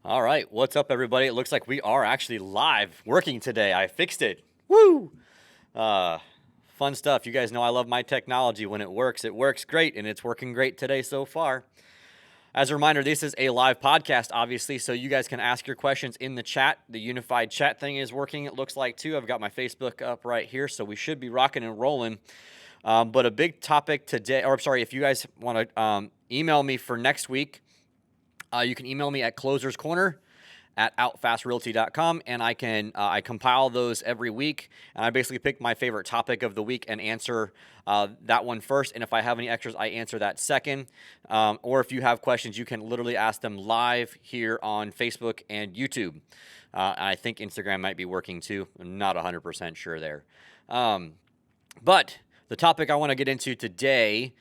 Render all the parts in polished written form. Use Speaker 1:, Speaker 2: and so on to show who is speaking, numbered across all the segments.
Speaker 1: All right, what's up, everybody? It looks like we are actually live working today. I fixed it. Woo! Uh, Fun stuff. You guys know I love my technology. When it works great, and it's working great today so far. As a reminder, this is a live podcast, obviously, so you guys can ask your questions in the chat. The unified chat thing is working, it looks like, too. I've got my Facebook up right here, so we should be rocking and rolling. But a big topic today, or I'm sorry, if you guys want to email me for next week, you can email me at closerscorner@outfastrealty.com, and I compile those every week, and I basically pick my favorite topic of the week and answer that one first, and if I have any extras, I answer that second. Or if you have questions, you can literally ask them live here on Facebook and YouTube. And I think Instagram might be working too. I'm not 100% sure there. But the topic I want to get into today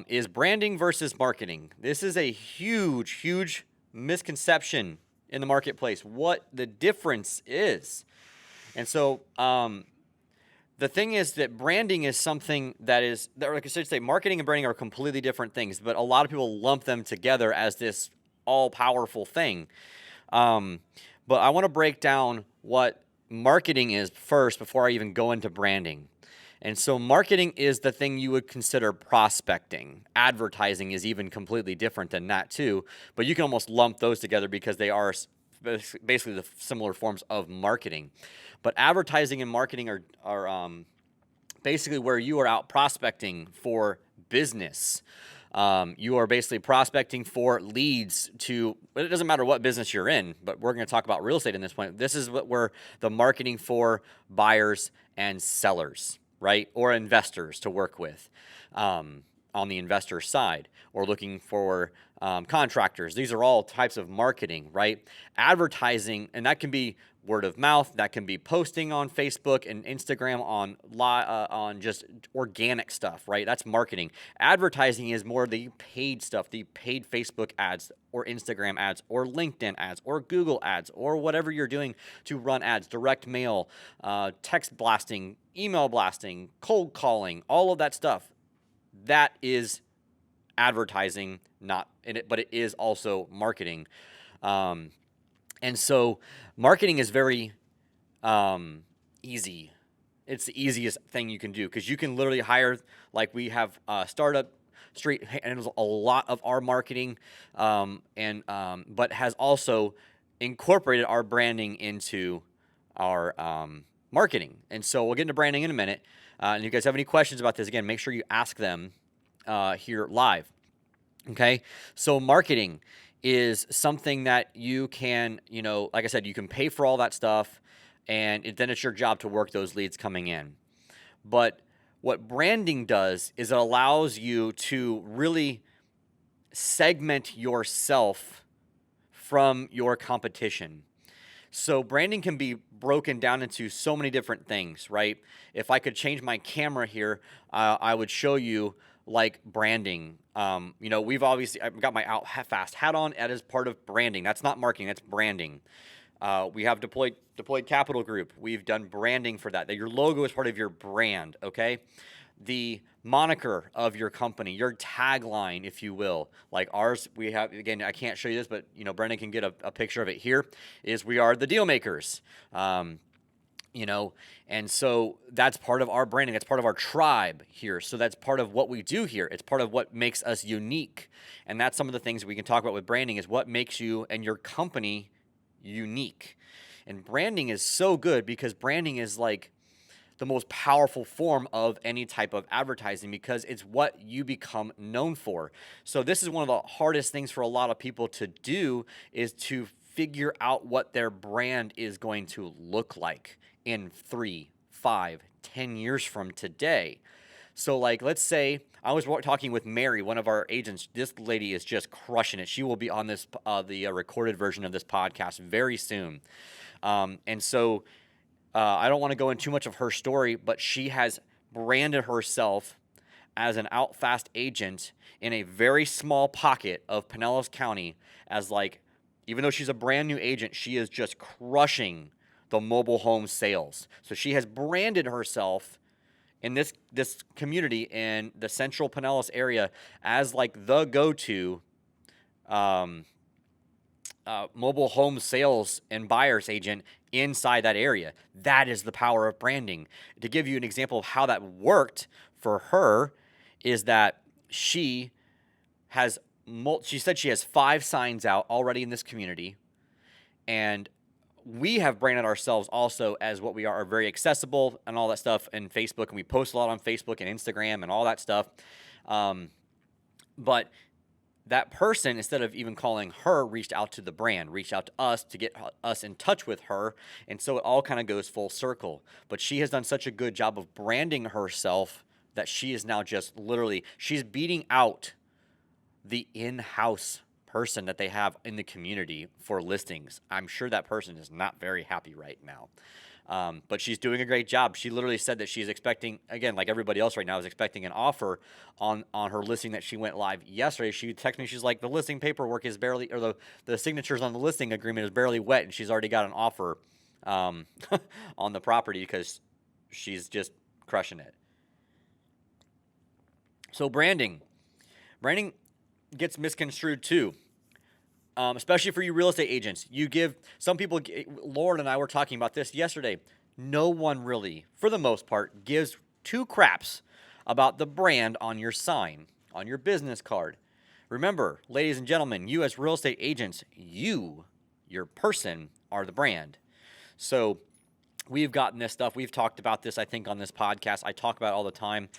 Speaker 1: is branding versus marketing. This is a huge misconception in the marketplace, what the difference is. And so the thing is that branding is something that is, like I should say, marketing and branding are completely different things, but a lot of people lump them together as this all-powerful thing. But I want to break down what marketing is first before I even go into branding. And so marketing is the thing you would consider prospecting. Advertising is even completely different than that too, but you can almost lump those together because they are basically the similar forms of marketing. But advertising and marketing are basically where you are out prospecting for business. You are basically prospecting for leads to, it doesn't matter what business you're in, but we're going to talk about real estate in this point. This is what we're the marketing for buyers and sellers, right? Or investors to work with on the investor side, or looking for contractors. These are all types of marketing, right? Advertising, and that can be word of mouth, that can be posting on Facebook and Instagram on just organic stuff, right? That's marketing. Advertising is more the paid stuff, the paid Facebook ads or Instagram ads or LinkedIn ads or Google ads or whatever you're doing to run ads, direct mail, text blasting, email blasting, cold calling, all of that stuff. That is advertising, not in it, but it is also marketing. And so marketing is very easy. It's the easiest thing you can do because you can literally hire, like we have Startup Street handles a lot of our marketing, but has also incorporated our branding into our marketing. And so we'll get into branding in a minute. And if you guys have any questions about this, again, make sure you ask them here live. Okay, so marketing is something that you can, like I said, you can pay for all that stuff, and then it's your job to work those leads coming in. But what branding does is it allows you to really segment yourself from your competition. So branding can be broken down into so many different things, right? If I could change my camera here, I would show you like branding. I've got my Out Fast hat on. That is part of branding. That's not marketing. That's branding. We have deployed Capital Group. We've done branding for that. That your logo is part of your brand. Okay, the moniker of your company, your tagline, if you will, like ours. We have, again, I can't show you this, but Brendan can get a picture of it here. Is we are the deal makers. And so that's part of our branding. That's part of our tribe here. So that's part of what we do here. It's part of what makes us unique. And that's some of the things we can talk about with branding is what makes you and your company unique. And branding is so good because branding is like the most powerful form of any type of advertising because it's what you become known for. So this is one of the hardest things for a lot of people to do is to figure out what their brand is going to look like in 3, 5, 10 years from today. So like, let's say I was talking with Mary, one of our agents. This lady is just crushing it. She will be on this the recorded version of this podcast very soon. And so I don't want to go into too much of her story, but she has branded herself as an Out Fast agent in a very small pocket of Pinellas County as like, even though she's a brand new agent, she is just crushing the mobile home sales. So she has branded herself in this community in the central Pinellas area as like the go-to mobile home sales and buyer's agent inside that area. That is the power of branding. To give you an example of how that worked for her is that she said she has 5 signs out already in this community, and we have branded ourselves also as what we are very accessible and all that stuff in Facebook, and we post a lot on Facebook and Instagram and all that stuff. But that person, instead of even calling her, reached out to the brand, reached out to us to get us in touch with her. And so it all kind of goes full circle. But she has done such a good job of branding herself that she is now just literally, she's beating out the in-house person that they have in the community for listings. I'm sure that person is not very happy right now. But she's doing a great job. She literally said that she's expecting, again, like everybody else right now, is expecting an offer on her listing that she went live yesterday. She texted me, she's like, the listing paperwork is barely, or the signatures on the listing agreement is barely wet, and she's already got an offer on the property because she's just crushing it. So branding gets misconstrued too. Especially for you real estate agents. Some people, Lauren and I were talking about this yesterday. No one really, for the most part, gives 2 craps about the brand on your sign, on your business card. Remember, ladies and gentlemen, you as real estate agents, your person, are the brand. So we've gotten this stuff. We've talked about this, I think, on this podcast. I talk about it all the time.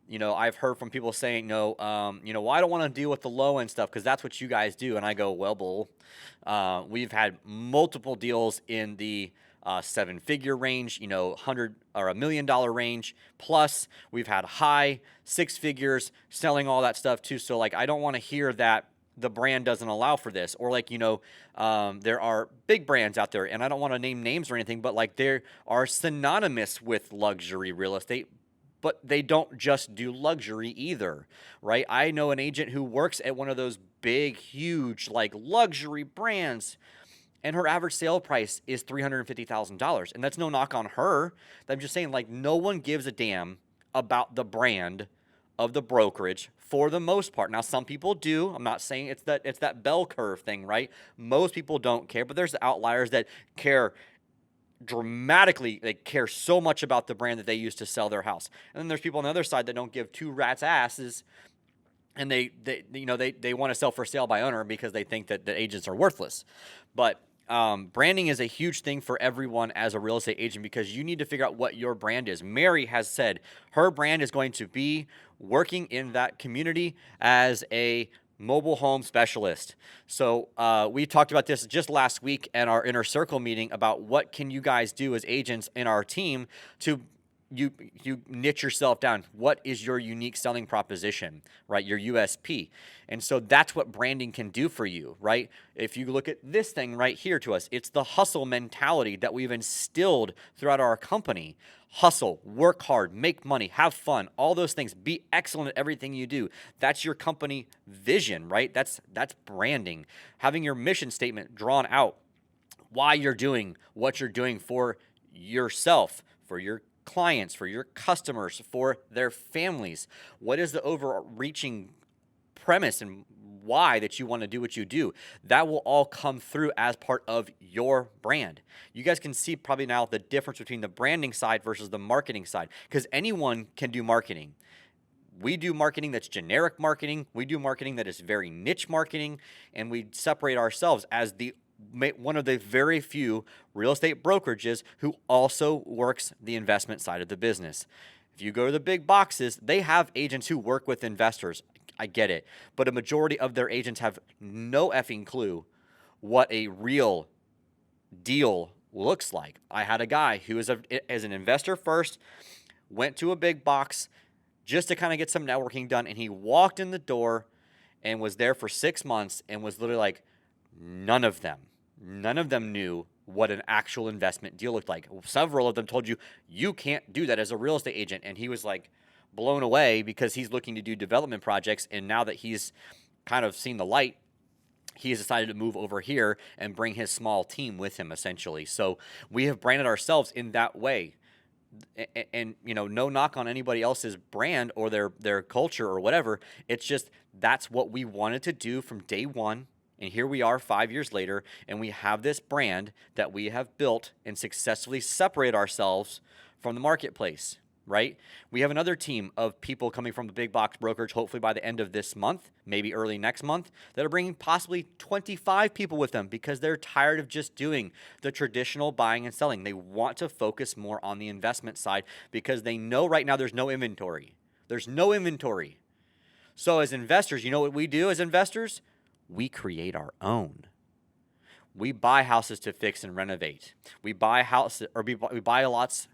Speaker 1: I've heard from people saying, well, I don't want to deal with the low end stuff because that's what you guys do. And I go, well, bull. We've had multiple deals in the 7-figure range, $100 or $1 million range. Plus, we've had high 6 figures selling all that stuff too. So, I don't want to hear that the brand doesn't allow for this, or there are big brands out there, and I don't want to name names or anything, but they are synonymous with luxury real estate. But they don't just do luxury either, right? I know an agent who works at one of those big, huge, luxury brands, and her average sale price is $350,000. And that's no knock on her. I'm just saying, no one gives a damn about the brand of the brokerage for the most part. Now, some people do. I'm not saying it's that bell curve thing, right? Most people don't care, but there's outliers that care dramatically. They care so much about the brand that they use to sell their house. And then there's people on the other side that don't give 2 rats asses, and they want to sell for sale by owner because they think that the agents are worthless. But branding is a huge thing for everyone as a real estate agent because you need to figure out what your brand is. Mary has said her brand is going to be working in that community as a mobile home specialist. So we talked about this just last week at our inner circle meeting about what can you guys do as agents in our team to you niche yourself down. What is your unique selling proposition, right? Your USP. And so that's what branding can do for you, right? If you look at this thing right here to us, it's the hustle mentality that we've instilled throughout our company. Hustle, work hard, make money, have fun, all those things. Be excellent at everything you do. That's your company vision, right? That's branding. Having your mission statement drawn out, why you're doing what you're doing for yourself, for your clients, for your customers, for their families. What is the overreaching premise and why that you want to do what you do? That will all come through as part of your brand. You guys can see probably now the difference between the branding side versus the marketing side, because anyone can do marketing. We do marketing that's generic marketing. We do marketing that is very niche marketing, and we separate ourselves as one of the very few real estate brokerages who also works the investment side of the business. If you go to the big boxes, they have agents who work with investors. I get it. But a majority of their agents have no effing clue what a real deal looks like. I had a guy who is as an investor first, went to a big box just to kind of get some networking done, and he walked in the door and was there for 6 months and was literally like, none of them knew what an actual investment deal looked like. Several of them told you can't do that as a real estate agent. And he was blown away because he's looking to do development projects. And now that he's kind of seen the light, he has decided to move over here and bring his small team with him, essentially. So we have branded ourselves in that way. And no knock on anybody else's brand or their culture or whatever. It's just that's what we wanted to do from day one. And here we are 5 years later, and we have this brand that we have built and successfully separate ourselves from the marketplace, right? We have another team of people coming from the big box brokerage, hopefully by the end of this month, maybe early next month, that are bringing possibly 25 people with them because they're tired of just doing the traditional buying and selling. They want to focus more on the investment side because they know right now there's no inventory. There's no inventory. So as investors, you know what we do as investors? We create our own. We buy houses to fix and renovate. We buy houses, or we buy lots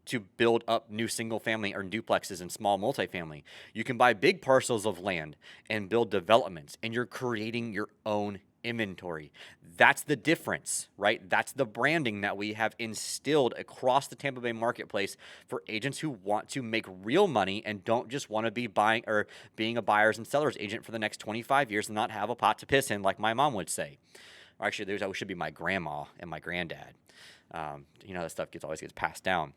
Speaker 1: to build up new single family or duplexes and small multifamily. You can buy big parcels of land and build developments, and you're creating your own inventory. That's the difference, right? That's the branding that we have instilled across the Tampa Bay marketplace for agents who want to make real money and don't just want to be buying or being a buyers and sellers agent for the next 25 years and not have a pot to piss in, like my mom would say. Or actually, that should be my grandma and my granddad. That stuff always gets passed down.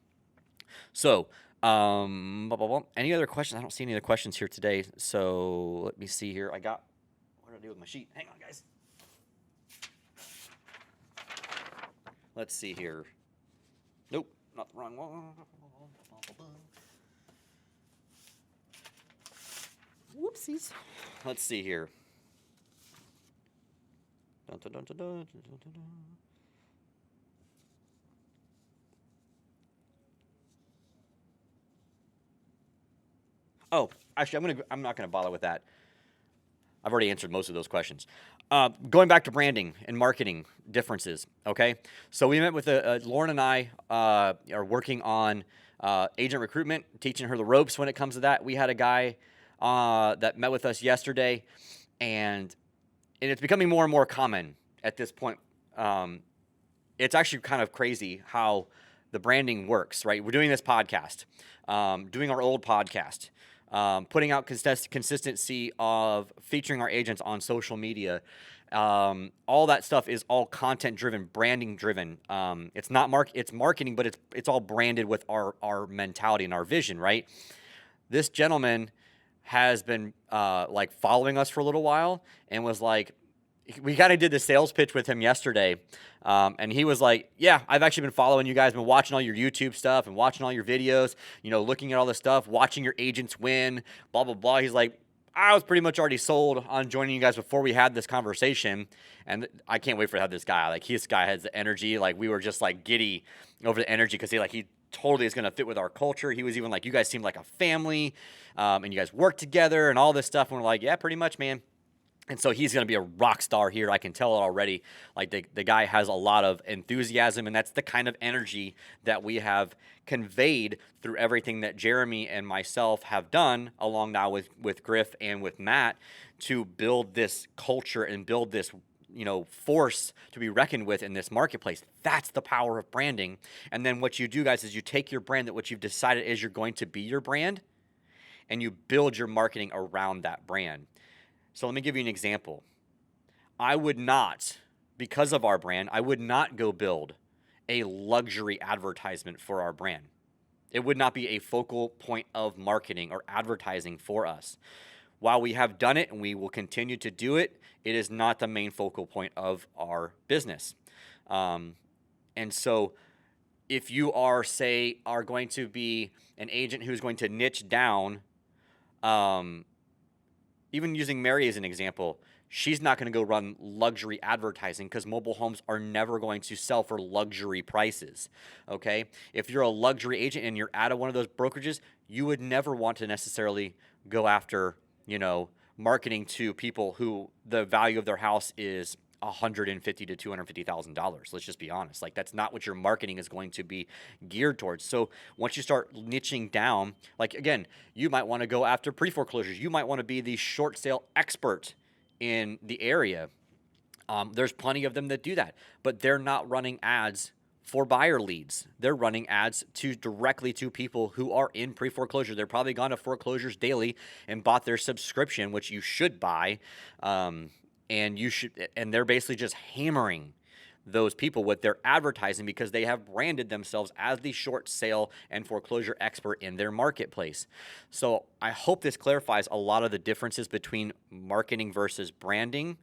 Speaker 1: So, any other questions? I don't see any other questions here today. So let me see here. What did I do with my sheet? Hang on, guys. Let's see here. Nope, not the wrong one. Whoopsies. Let's see here. Dun, dun, dun, dun, dun, dun, dun, dun. Oh, actually, I'm not gonna bother with that. I've already answered most of those questions. Going back to branding and marketing differences. Okay, so we met with Lauren and I are working on agent recruitment, teaching her the ropes when it comes to that. We had a guy that met with us yesterday, and it's becoming more and more common at this point. It's actually kind of crazy how the branding works, right? We're doing this podcast, doing our old podcast, putting out consistency of featuring our agents on social media. All that stuff is all content driven, branding driven. It's not it's marketing, but it's all branded with our mentality and our vision, right? This gentleman has been following us for a little while and was like, we kind of did the sales pitch with him yesterday. And he was like, yeah, I've actually been following you guys, been watching all your YouTube stuff and watching all your videos, looking at all this stuff, watching your agents win, blah, blah, blah. He's like, I was pretty much already sold on joining you guys before we had this conversation. And I can't wait for to have this guy. This guy has the energy. We were just giddy over the energy because he totally is going to fit with our culture. He was even like, you guys seem like a family, and you guys work together and all this stuff. And we're like, yeah, pretty much, man. And so he's going to be a rock star here. I can tell it already. The guy has a lot of enthusiasm, and that's the kind of energy that we have conveyed through everything that Jeremy and myself have done, along now with Griff and with Matt, to build this culture and build this force to be reckoned with in this marketplace. That's the power of branding. And then what you do, guys, is you take your brand, that what you've decided is you're going to be your brand, and you build your marketing around that brand. So let me give you an example. I would not, because of our brand, I would not go build a luxury advertisement for our brand. It would not be a focal point of marketing or advertising for us. While we have done it and we will continue to do it, it is not the main focal point of our business. And so if you are going to be an agent who's going to niche down, even using Mary as an example, she's not going to go run luxury advertising because mobile homes are never going to sell for luxury prices, okay? If you're a luxury agent and you're out of one of those brokerages, you would never want to necessarily go after, marketing to people who the value of their house is $150,000 to $250,000. Let's just be honest. That's not what your marketing is going to be geared towards. So once you start niching down, again, you might want to go after pre-foreclosures. You might want to be the short sale expert in the area. There's plenty of them that do that, but they're not running ads for buyer leads. They're running ads directly to people who are in pre-foreclosure. They're probably gone to Foreclosures Daily and bought their subscription, which you should buy. And they're basically just hammering those people with their advertising because they have branded themselves as the short sale and foreclosure expert in their marketplace. So I hope this clarifies a lot of the differences between marketing versus branding.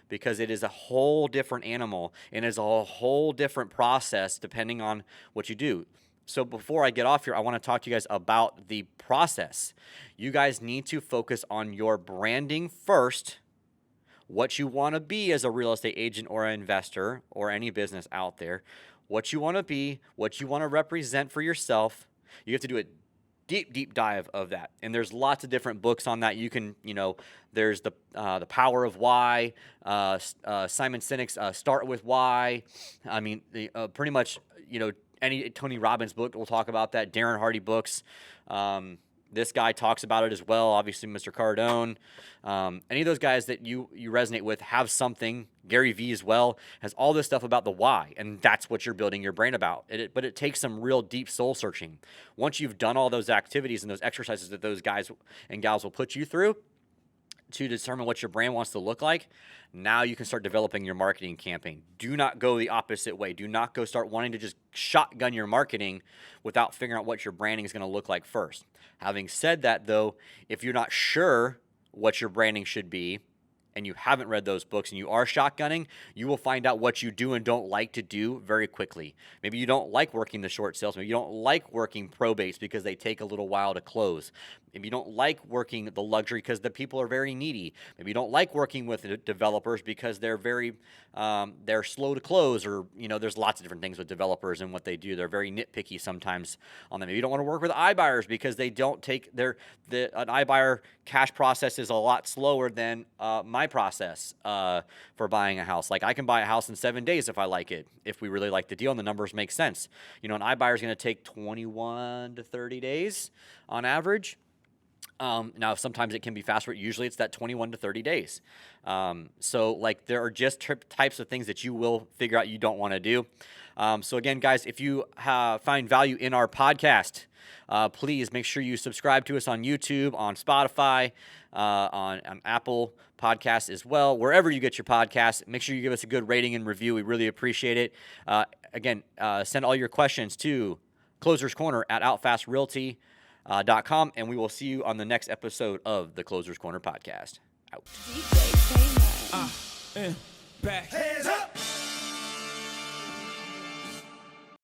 Speaker 1: because it is a whole different animal and is a whole different process depending on what you do. So before I get off here, I want to talk to you guys about the process. You guys need to focus on your branding first, what you want to be as a real estate agent or an investor or any business out there, what you want to be, what you want to represent for yourself. You have to do a deep dive of that, and there's lots of different books on that. You can, there's the Power of Why, Simon Sinek's Start with Why. I mean, pretty much, any Tony Robbins book will talk about that. Darren Hardy books. This guy talks about it as well. Obviously, Mr. Cardone. Any of those guys that you resonate with have something. Gary Vee as well has all this stuff about the why, and that's what you're building your brain about. But it takes some real deep soul searching. Once you've done all those activities and those exercises that those guys and gals will put you through to determine what your brand wants to look like, now you can start developing your marketing campaign. Do not go the opposite way. Do not go start wanting to just shotgun your marketing without figuring out what your branding is going to look like first. Having said that, though, if you're not sure what your branding should be, and you haven't read those books and you are shotgunning, you will find out what you do and don't like to do very quickly. Maybe you don't like working the short sales. Maybe you don't like working probates because they take a little while to close. Maybe you don't like working the luxury because the people are very needy. Maybe you don't like working with developers because they're they're slow to close, or there's lots of different things with developers and what they do. They're very nitpicky sometimes on them. Maybe you don't want to work with iBuyers because they don't take an iBuyer cash process is a lot slower than my process for buying a house. Like, I can buy a house in 7 days if I like it, if we really like the deal and the numbers make sense. An iBuyer is going to take 21 to 30 days on average. Now, sometimes it can be faster, but usually it's that 21 to 30 days. So there are just types of things that you will figure out you don't want to do. So again, guys, if you find value in our podcast, please make sure you subscribe to us on YouTube, on Spotify, on Apple Podcasts as well. Wherever you get your podcasts, make sure you give us a good rating and review. We really appreciate it. Again, send all your questions to Closers Corner at outfastrealty.com, and we will see you on the next episode of the Closers Corner podcast. Out.
Speaker 2: Back.